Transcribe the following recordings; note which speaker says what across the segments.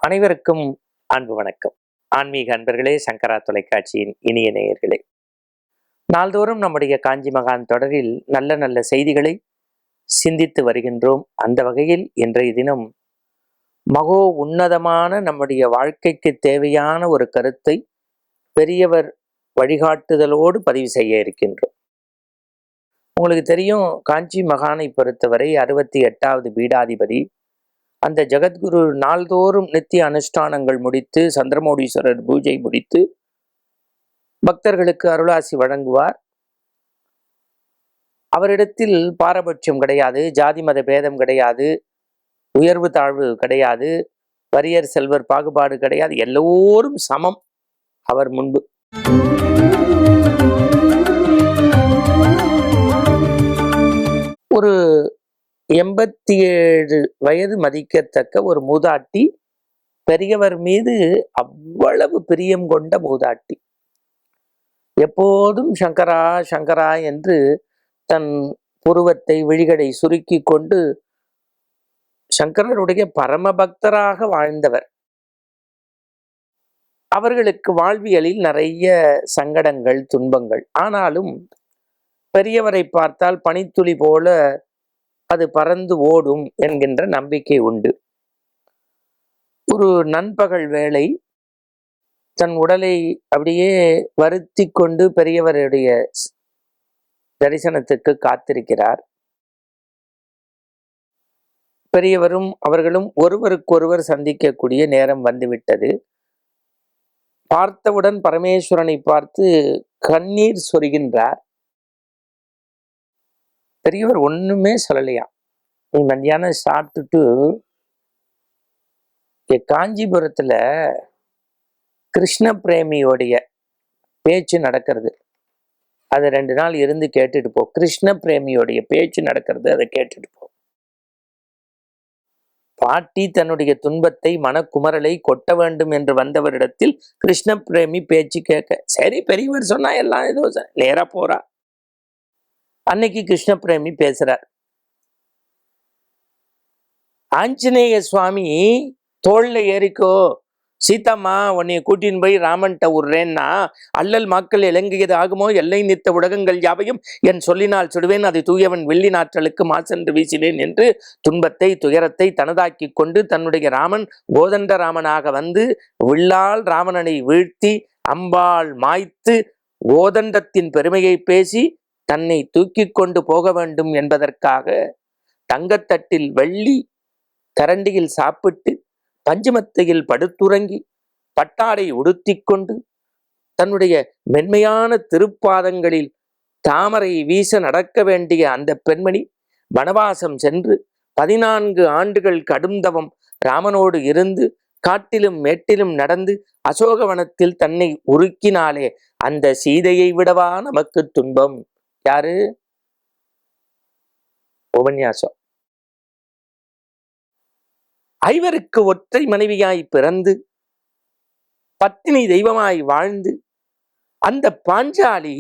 Speaker 1: அனைவருக்கும் அன்பு வணக்கம். ஆன்மீக அன்பர்களே, சங்கரா தொலைக்காட்சியின் இனிய நேயர்களே, நாள்தோறும் நம்முடைய காஞ்சி மகான் தொடரில் நல்ல நல்ல செய்திகளை சிந்தித்து வருகின்றோம். அந்த வகையில் இன்றைய தினம் மகோ உன்னதமான நம்முடைய வாழ்க்கைக்கு தேவையான ஒரு கருத்தை பெரியவர் வழிகாட்டுதலோடு பதிவு செய்ய இருக்கின்றோம். உங்களுக்கு தெரியும், காஞ்சி மகானை பொறுத்தவரை 68வது பீடாதிபதி. அந்த ஜெகத்குரு நாள்தோறும் நித்திய அனுஷ்டானங்கள் முடித்து, சந்திரமௌலீஸ்வரர் பூஜை முடித்து பக்தர்களுக்கு அருளாசி வழங்குவார். அவரிடத்தில் பாரபட்சம் கிடையாது, ஜாதி மத பேதம் கிடையாது, உயர்வு தாழ்வு கிடையாது, வறியர் செல்வர் பாகுபாடு கிடையாது. எல்லோரும் சமம் அவர் முன்பு. ஒரு 87 வயது மதிக்கத்தக்க ஒரு மூதாட்டி, பெரியவர் மீது அவ்வளவு பிரியம் கொண்ட மூதாட்டி. எப்போதும் சங்கரா சங்கரா என்று தன் புருவத்தை விழிகளை சுருக்கி கொண்டு சங்கரருடைய பரமபக்தராக வாழ்ந்தவர். அவர்களுக்கு வாழ்வியலில் நிறைய சங்கடங்கள், துன்பங்கள். ஆனாலும் பெரியவரை பார்த்தால் பனித்துளி போல அது பறந்து ஓடும் என்கின்ற நம்பிக்கை உண்டு. ஒரு நண்பகல் வேளை தன் உடலை அப்படியே வருத்தி கொண்டு பெரியவருடைய தரிசனத்துக்கு காத்திருக்கிறார். பெரியவரும் அவர்களும் ஒருவருக்கொருவர் சந்திக்கக்கூடிய நேரம் வந்துவிட்டது. பார்த்தவுடன் பரமேஸ்வரனை பார்த்து கண்ணீர் சொரிகின்றார். பெரியவர் ஒண்ணுமே சொல்லலையா. நீ மத்தியானம் சாப்பிட்டுட்டு காஞ்சிபுரத்துல கிருஷ்ண பிரேமியோடைய பேச்சு நடக்கிறது, அதை 2 நாள் இருந்து கேட்டுட்டு போ. கிருஷ்ண பிரேமியோடைய பேச்சு நடக்கிறது, அதை கேட்டுட்டு போ. பாட்டி தன்னுடைய துன்பத்தை, மனக்குமரலை கொட்ட வேண்டும் என்று வந்தவரிடத்தில் கிருஷ்ண பிரேமி பேச்சு கேட்க, சரி பெரியவர் சொன்னா எல்லாம் ஏதோ நேரா போறா. அன்னைக்கு கிருஷ்ண பிரேமி பேசுறார். ஆஞ்சநேய சுவாமி தோல்ல ஏறிக்கோ, சீதாம்மா உன்னைய கூட்டின்னு போய் ராமன்ட்ட விடுறேன்னா, அல்லல் மாக்கள் இலங்கையது ஆகுமோ, எல்லை நித்த உலகங்கள் யாவையும் என் சொல்லினால் சுடுவேன், அதை தூயவன் வெள்ளி நாற்றலுக்கு மாசென்று வீசினேன் என்று துன்பத்தை, துயரத்தை தனதாக்கி கொண்டு தன்னுடைய ராமன் கோதண்ட ராமனாக வந்து வில்லால் ராவணனை வீழ்த்தி அம்பாள் மாய்த்து கோதண்டத்தின் பெருமையை பேசி தன்னை தூக்கி கொண்டு போக வேண்டும் என்பதற்காக தங்கத்தட்டில் வெள்ளி கரண்டியில் சாப்பிட்டு பஞ்சமத்தையில் படுத்துறங்கி பட்டாடை உடுத்தி கொண்டு தன்னுடைய மென்மையான திருப்பாதங்களில் தாமரை வீச நடக்க வேண்டிய அந்த பெண்மணி வனவாசம் சென்று 14 ஆண்டுகள் கடும் தவம் ராமனோடு இருந்து காட்டிலும் மேட்டிலும் நடந்து அசோகவனத்தில் தன்னை உருக்கினாலே அந்த சீதையை விடவா நமக்கு துன்பம்? யாரு? உபன்யாசம். ஐவருக்கு ஒற்றை மனைவியாய் பிறந்து பத்தினி தெய்வமாய் வாழ்ந்து அந்த பாஞ்சாலி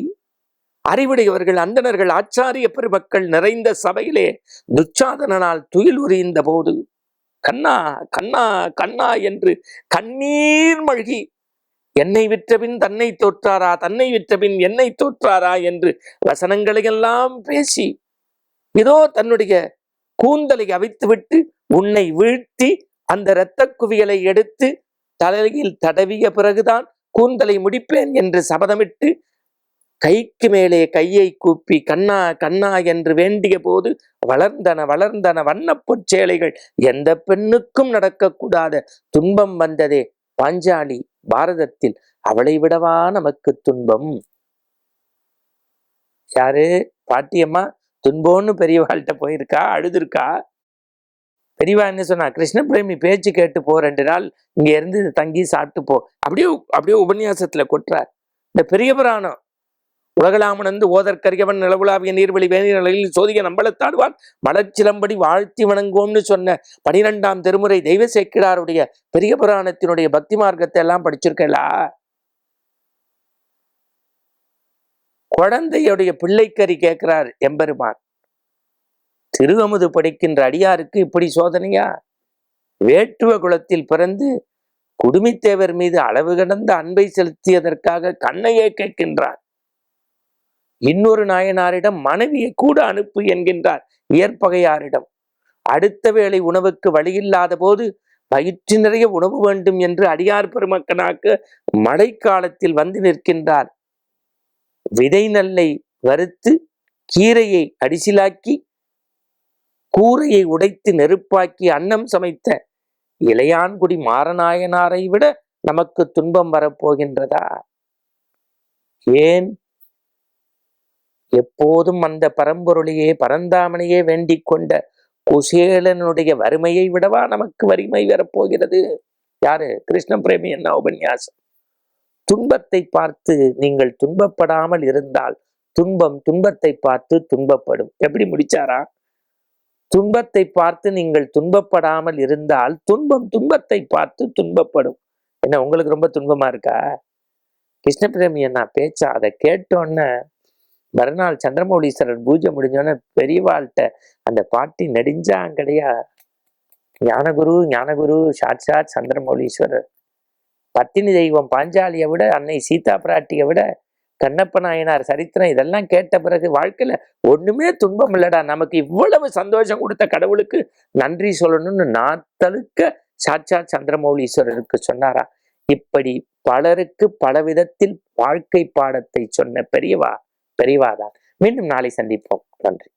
Speaker 1: அறிவுடையவர்கள், அந்தணர்கள், ஆச்சாரிய பெருமக்கள் நிறைந்த சபையிலே துச்சாதனால் துயில் உரிந்த போது கண்ணா கண்ணா கண்ணா என்று கண்ணீர் மழ்கி, என்னை விற்றபின் தன்னை தோற்றாரா, தன்னை விற்றபின் என்னை தோற்றாரா என்று வசனங்களையெல்லாம் பேசி இதோ தன்னுடைய கூந்தலை அவித்துவிட்டு உன்னை வீழ்த்தி அந்த இரத்த குவியலை எடுத்து தலையில் தடவிய பிறகுதான் கூந்தலை முடிப்பேன் என்று சபதமிட்டு கைக்கு மேலே கையை கூப்பி கண்ணா கண்ணா என்று வேண்டிய போது வளர்ந்தன வளர்ந்தன வண்ணப்பொற் சேலைகள். எந்த பெண்ணுக்கும் நடக்கக்கூடாத துன்பம் வந்ததே பாஞ்சாலி பாரதத்தில், அவளை விடவா நமக்கு துன்பம்? யாரு? பாட்டியம்மா துன்போன்னு பெரியவாள்கிட்ட போயிருக்கா, அழுதுருக்கா. பெரியவா என்ன சொன்னா, கிருஷ்ண பிரேமி பேச்சு கேட்டு போ, 2 நாள் இங்க இருந்து தங்கி சாப்பிட்டு போ. அப்படியே உபன்யாசத்துல கொட்டுறார். இந்த பெரிய புராணம் உலகலாமனந்து ஓதற்கரியவன் நிலவுலாவிய நீர்வழி வேணிய நிலையில் சோதிய நம்பளத்தாடுவான் மலர்ச்சிலம்படி வாழ்த்தி வணங்குவோம்னு சொன்ன 12ஆம் திருமுறை தெய்வ சேக்கிழாருடைய பெரிய புராணத்தினுடைய பக்தி மார்க்கத்தை எல்லாம் படிச்சிருக்கலா? குழந்தையுடைய பிள்ளைக்கறி கேட்கிறார் எம்பெருமான். திருவமுது படிக்கின்ற அடியாருக்கு இப்படி சோதனையா? வேட்டுவ குலத்தில் பிறந்து குடுமித்தேவர் மீது அளவு கடந்த அன்பை செலுத்தியதற்காக கண்ணையே கேட்கின்றார். இன்னொரு நாயனாரிடம் மனைவியை கூட அனுப்பு என்கின்றார் இயற்பகையாரிடம். அடுத்த வேளை உணவுக்கு வழியில்லாத போது வயிற்று நிறைய உணவு வேண்டும் என்று அடியார் பெருமக்கனாக்கு மழைக்காலத்தில் வந்து நிற்கின்றார். விதை நெல்லை வறுத்து கீரையை அடிசிலாக்கி கூரையை உடைத்து நெருப்பாக்கி அன்னம் சமைத்த இளையான்குடி மாரநாயனாரை விட நமக்கு துன்பம் வரப்போகின்றதா? ஏன்? எப்போதும் அந்த பரம்பொருளையே பரந்தாமனையே வேண்டிக் கொண்ட குசேலனுடைய வறுமையை விடவா நமக்கு வறுமை வரப்போகிறது? யாரு? கிருஷ்ண பிரேமி என்ன உபன்யாசம். துன்பத்தை பார்த்து நீங்கள் துன்பப்படாமல் இருந்தால் துன்பம் துன்பத்தை பார்த்து துன்பப்படும். எப்படி முடிச்சாரா? துன்பத்தை பார்த்து நீங்கள் துன்பப்படாமல் இருந்தால் துன்பம் துன்பத்தை பார்த்து துன்பப்படும். என்ன உங்களுக்கு ரொம்ப துன்பமா இருக்கா? கிருஷ்ண பிரேமி என்ன பேச்சா? அதை கேட்டோன்னு மறுநாள் சந்திரமௌலீஸ்வரர் பூஜை முடிஞ்சோன்னே பெரியவாள்கிட்ட அந்த பாட்டி நெடுஞ்சாங்கடையா, ஞானகுரு சாட்சாத் சந்திரமௌலீஸ்வரர், பத்தினி தெய்வம் பாஞ்சாலியை விட, அன்னை சீதா பிராட்டியை விட, கண்ணப்ப நாயனார் சரித்திரம் இதெல்லாம் கேட்ட பிறகு வாழ்க்கையில ஒண்ணுமே துன்பம் இல்லடா, நமக்கு இவ்வளவு சந்தோஷம் கொடுத்த கடவுளுக்கு நன்றி சொல்லணும்னு நான் தழுக்க சாட்சாத் சந்திரமௌலீஸ்வரருக்கு சொன்னாரா? இப்படி பலருக்கு பல விதத்தில் வாழ்க்கை பாடத்தை சொன்ன பெரியவாதான். மீண்டும் நாளை சந்திப்போம். நன்றி.